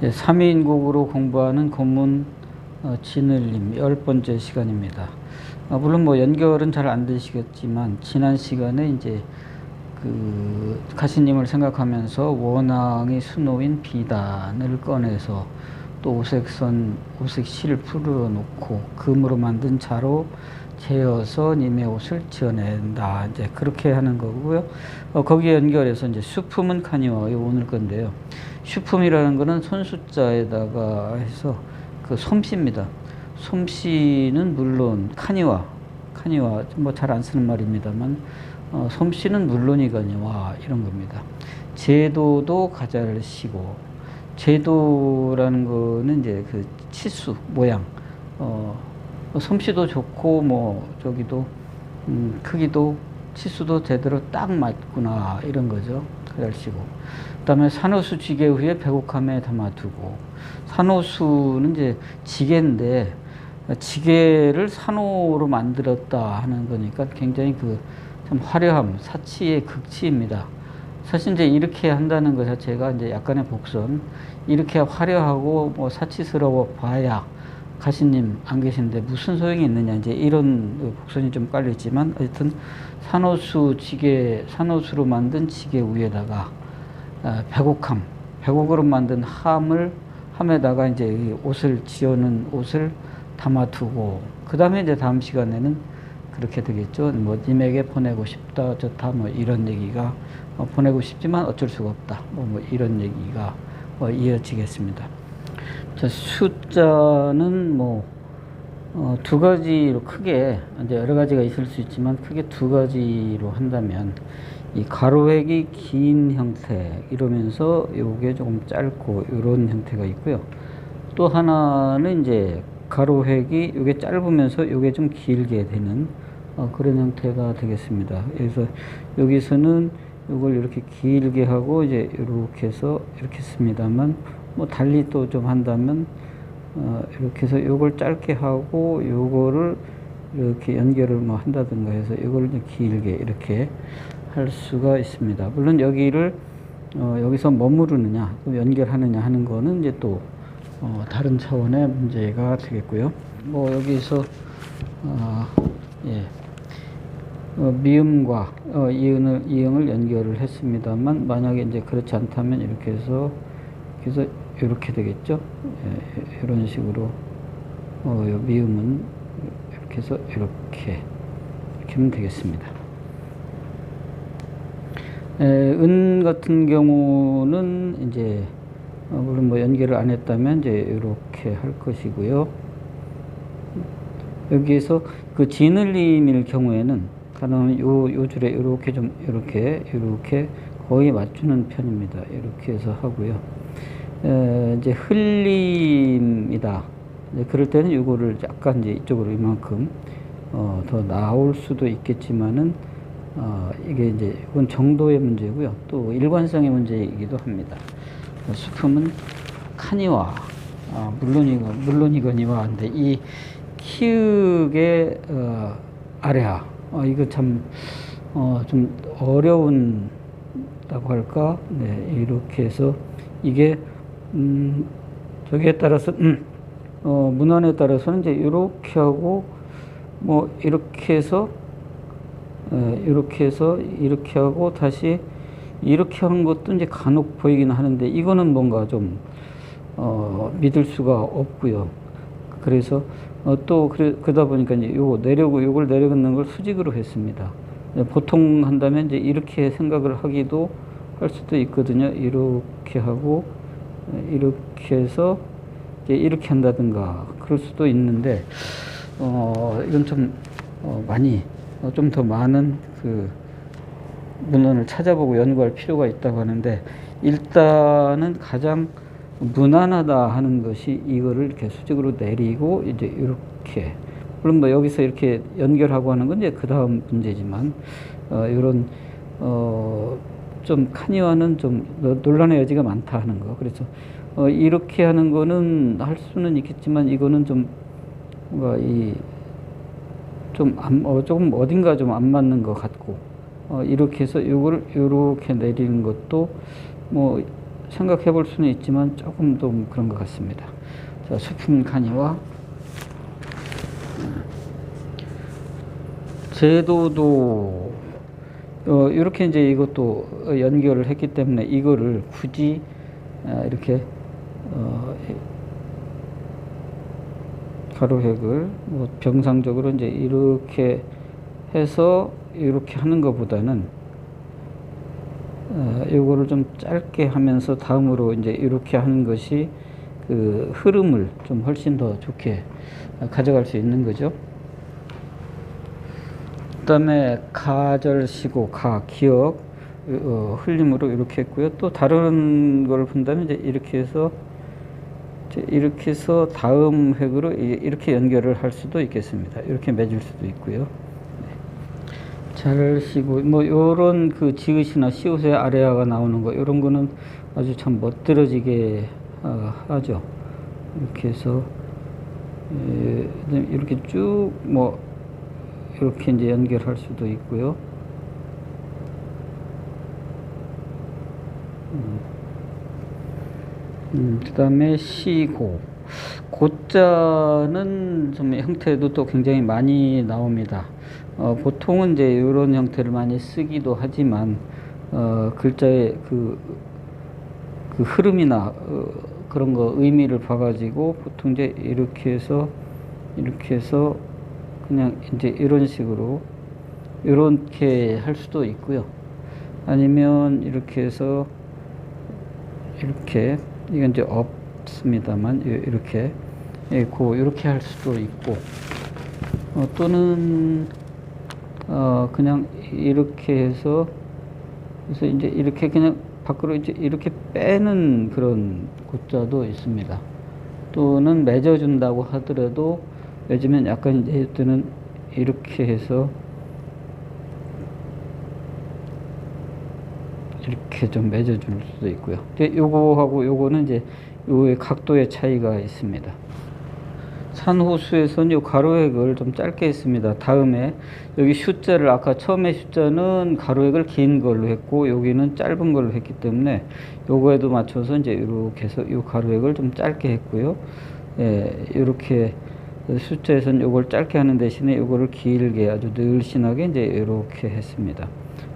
3인국으로 공부하는 고문 진을림 10번째 시간입니다. 물론 뭐 연결은 잘 안 되시겠지만 지난 시간에 이제 그 가시님을 생각하면서 원앙의 수노인 비단을 꺼내서 또 오색선, 오색실을 풀어 놓고 금으로 만든 자로 재어서 님의 옷을 지어낸다. 이제 그렇게 하는 거고요. 거기에 연결해서 이제 수품은 카니와 이거 오늘 건데요. 수품이라는 거는 손수자에다가 해서 그 솜씨입니다. 솜씨는 물론 카니와 뭐 잘 안 쓰는 말입니다만 솜씨는 물론이거니와 이런 겁니다. 제도도 가자를 시고 제도라는 거는 이제 그 치수 모양 솜씨도 좋고 뭐 저기도 크기도 치수도 제대로 딱 맞구나 이런 거죠. 가자시고 그다음에 산호수 지게 후에 배곡함에 담아두고 산호수는 이제 지게인데 지게를 산호로 만들었다 하는 거니까 굉장히 그 참 화려함, 사치의 극치입니다. 사실 이제 이렇게 한다는 것 자체가 이제 약간의 복선, 이렇게 화려하고 뭐 사치스러워 봐야 가시님 안 계신데 무슨 소용이 있느냐 이제 이런 복선이 좀 깔려 있지만 하여튼 산호수 지게, 산호수로 만든 지게 위에다가 배곡으로 만든 함에다가 이제 옷을 지어놓은 옷을 담아두고 그 다음에 이제 다음 시간에는 그렇게 되겠죠. 뭐 님에게 보내고 싶다 좋다 뭐 이런 얘기가 보내고 싶지만 어쩔 수가 없다 뭐 이런 얘기가 이어지겠습니다. 자, 숫자는 뭐 두 가지로 크게 이제 여러 가지가 있을 수 있지만 크게 두 가지로 한다면 이 가로획이 긴 형태 이러면서 요게 조금 짧고 이런 형태가 있고요. 또 하나는 이제 가로획이 요게 짧으면서 요게 좀 길게 되는 그런 형태가 되겠습니다. 그래서 여기서는 요걸 이렇게 길게 하고 이제 이렇게 해서 이렇게 씁니다만 뭐 달리 또 좀 한다면 이렇게 해서 요걸 짧게 하고 요거를 이렇게 연결을 뭐 한다든가 해서 요걸 길게 이렇게 할 수가 있습니다. 물론 여기를 여기서 머무르느냐 또 연결하느냐 하는 거는 이제 또 다른 차원의 문제가 되겠고요. 뭐 여기서 미음과 이응을 연결을 했습니다만 만약에 이제 그렇지 않다면 이렇게 해서 이렇게 되겠죠. 이런 식으로 미음은 이렇게 해서 이렇게 하면 되겠습니다. 은 같은 경우는 이제 물론 뭐 연결을 안 했다면 이제 이렇게 할 것이고요. 여기에서 그 진을림일 경우에는 가능하면 요 줄에 이렇게 거의 맞추는 편입니다. 이렇게 해서 하고요. 이제 흘림이다. 그럴 때는 이거를 약간 이제 이쪽으로 이만큼 더 나올 수도 있겠지만은 이게 이제 이건 정도의 문제고요. 또 일관성의 문제이기도 합니다. 수품은 카니와 물론이거니와 근데 이 키읔의 아래하 이거 참 좀 어려운다고 할까? 네, 이렇게 해서 이게 저기에 따라서 문안에 따라서는 이제 이렇게 하고 뭐 이렇게 해서 이렇게 하고 다시 이렇게 한 것도 이제 간혹 보이긴 하는데 이거는 뭔가 좀 믿을 수가 없고요. 그래서 또 그러다 보니까 이제 요걸 내려놓는 걸 수직으로 했습니다. 보통 한다면 이제 이렇게 생각을 하기도 할 수도 있거든요. 이렇게 하고 이렇게 해서 이제 이렇게 한다든가 그럴 수도 있는데 이건 좀 많이 좀 더 많은 그 문헌을 찾아보고 연구할 필요가 있다고 하는데 일단은 가장 무난하다 하는 것이 이거를 이렇게 수직으로 내리고 이제 이렇게 물론 뭐 여기서 이렇게 연결하고 하는 건 이제 그 다음 문제지만 이런 좀 카니와는 좀 논란의 여지가 많다 하는 거. 그래서 이렇게 하는 거는 할 수는 있겠지만 이거는 좀 뭔가 조금 어딘가 좀 안 맞는 것 같고 이렇게 해서 요거를 이렇게 내리는 것도 뭐 생각해 볼 수는 있지만 조금 좀 그런 것 같습니다. 자, 수품 간이와 제도도 이렇게 이제 이것도 연결을 했기 때문에 이거를 굳이 이렇게 가로획을 뭐 병상적으로 이제 이렇게 해서 이렇게 하는 것보다는 요거를 좀 짧게 하면서 다음으로 이제 이렇게 하는 것이 그 흐름을 좀 훨씬 더 좋게 가져갈 수 있는 거죠. 그 다음에 가절시고 기억 흘림으로 이렇게 했고요. 또 다른 걸 본다면 이제 이렇게 해서 다음 획으로 이렇게 연결을 할 수도 있겠습니다. 이렇게 맺을 수도 있고요. 잘 쉬고 뭐 요런 그 지읒이나 시옷의 아래아가 나오는 거 요런 거는 아주 참 멋들어지게 하죠. 이렇게 해서 이렇게 쭉 뭐 이렇게 이제 연결할 수도 있고요. 그 다음에 시고 고자는 좀 형태도 또 굉장히 많이 나옵니다. 보통은 이제 이런 형태를 많이 쓰기도 하지만 글자의 그 흐름이나 그런 거 의미를 봐가지고 보통 이제 이렇게 해서 그냥 이제 이런 식으로 이렇게 할 수도 있고요. 아니면 이렇게 해서 이렇게 이건 이제 없습니다만 이렇게 이렇게 할 수도 있고 또는 그냥 이렇게 해서 그래서 이제 이렇게 그냥 밖으로 이제 이렇게 빼는 그런 고자도 있습니다. 또는 맺어준다고 하더라도 맺으면 약간 이제 이때는 이렇게 해서 이렇게 좀 맺어줄 수도 있고요. 근데 요거하고 요거는 이제 요의 각도의 차이가 있습니다. 산호수에서는 요 가로획을 좀 짧게 했습니다. 다음에 여기 숫자를 아까 처음에 숫자는 가로획을 긴 걸로 했고 여기는 짧은 걸로 했기 때문에 요거에도 맞춰서 이제 이렇게 해서 요 가로획을 좀 짧게 했고요. 이렇게 숫자에서는 요걸 짧게 하는 대신에 요거를 길게 아주 늘씬하게 이제 이렇게 했습니다.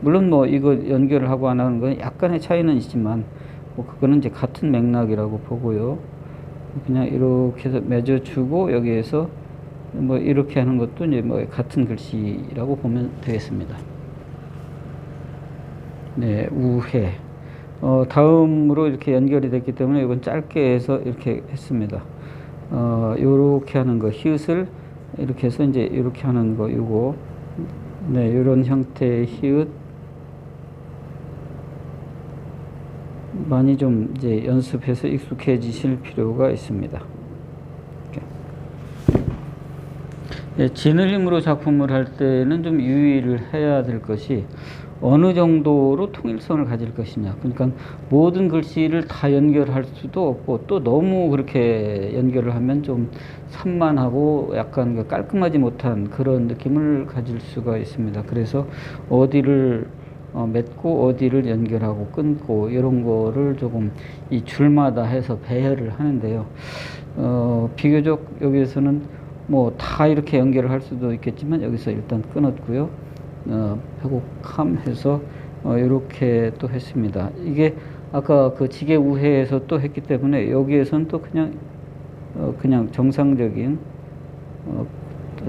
물론 뭐 이거 연결을 하고 안 하는 건 약간의 차이는 있지만 뭐 그거는 이제 같은 맥락이라고 보고요. 그냥 이렇게 해서 맺어주고 여기에서 뭐 이렇게 하는 것도 이제 뭐 같은 글씨라고 보면 되겠습니다. 네, 우회. 다음으로 이렇게 연결이 됐기 때문에 이건 짧게 해서 이렇게 했습니다. 요렇게 하는 거, 히읗을 이렇게 해서 이제 이렇게 하는 거, 요거. 네, 요런 형태의 히읗. 많이 좀 이제 연습해서 익숙해지실 필요가 있습니다. 진을림으로 작품을 할 때는 좀 유의를 해야 될 것이 어느 정도로 통일성을 가질 것이냐. 그러니까 모든 글씨를 다 연결할 수도 없고 또 너무 그렇게 연결을 하면 좀 산만하고 약간 깔끔하지 못한 그런 느낌을 가질 수가 있습니다. 그래서 어디를 맺고 어디를 연결하고 끊고 이런 거를 조금 이 줄마다 해서 배열을 하는데요. 비교적 여기에서는 뭐 다 이렇게 연결을 할 수도 있겠지만 여기서 일단 끊었고요. 회곡함 해서 이렇게 또 했습니다. 이게 아까 그 지게 우회에서 또 했기 때문에 여기에서는 또 그냥 정상적인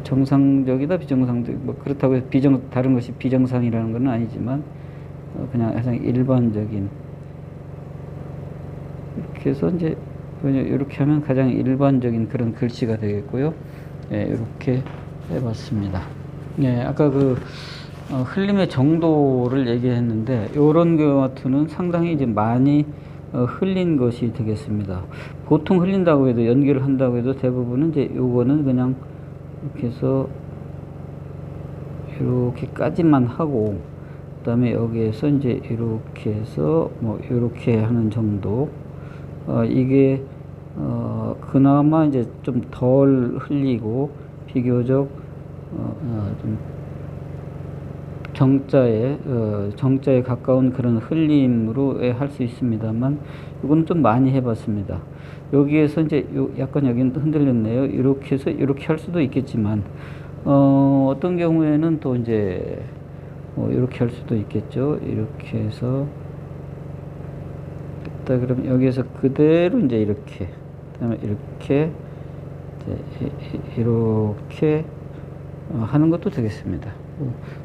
정상적이다 비정상적 뭐 그렇다고 해서 다른 것이 비정상이라는 건 아니지만 그냥 가장 일반적인 이렇게 해서 이제 이렇게 하면 가장 일반적인 그런 글씨가 되겠고요. 이렇게 해봤습니다. 아까 흘림의 정도를 얘기했는데 요런 경우는 상당히 이제 많이 흘린 것이 되겠습니다. 보통 흘린다고 해도 연결을 한다고 해도 대부분은 이제 요거는 그냥 이렇게 해서 이렇게까지만 하고 그 다음에 여기에서 이제 이렇게 해서 뭐 이렇게 하는 정도. 이게 그나마 이제 좀 덜 흘리고 비교적 좀 정자에 가까운 그런 흘림으로 할 수 있습니다만, 이거는 좀 많이 해봤습니다. 여기에서 이제 약간 여기는 흔들렸네요. 이렇게 해서 이렇게 할 수도 있겠지만, 어떤 경우에는 또 이제, 이렇게 할 수도 있겠죠. 이렇게 해서, 됐다. 그럼 여기에서 그대로 이제 이렇게, 그다음에 이렇게, 이렇게 하는 것도 되겠습니다.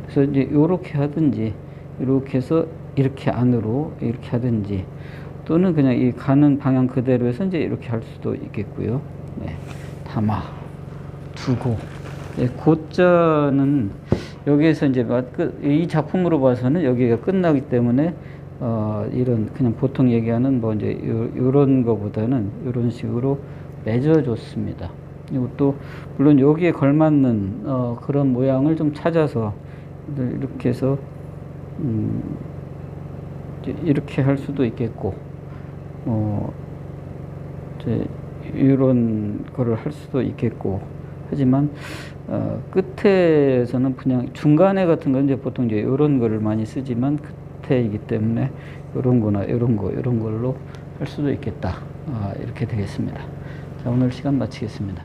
그래서 이제 이렇게 하든지, 이렇게 해서 이렇게 안으로 이렇게 하든지, 또는 그냥 이 가는 방향 그대로 해서 이제 이렇게 할 수도 있겠고요. 네. 담아 두고, 네, 고자는 여기에서 이제 이 작품으로 봐서는 여기가 끝나기 때문에 이런 그냥 보통 얘기하는 뭐 이제 요런 거보다는 이런 식으로 맺어줬습니다. 이것도 물론 여기에 걸맞는 그런 모양을 좀 찾아서 이렇게 해서 이렇게 할 수도 있겠고, 이제 이런 거를 할 수도 있겠고, 하지만 끝에서는 그냥 중간에 같은 건 이제 보통 이제 이런 거를 많이 쓰지만 끝에이기 때문에 이런 거나 이런 걸로 할 수도 있겠다. 이렇게 되겠습니다. 자, 오늘 시간 마치겠습니다.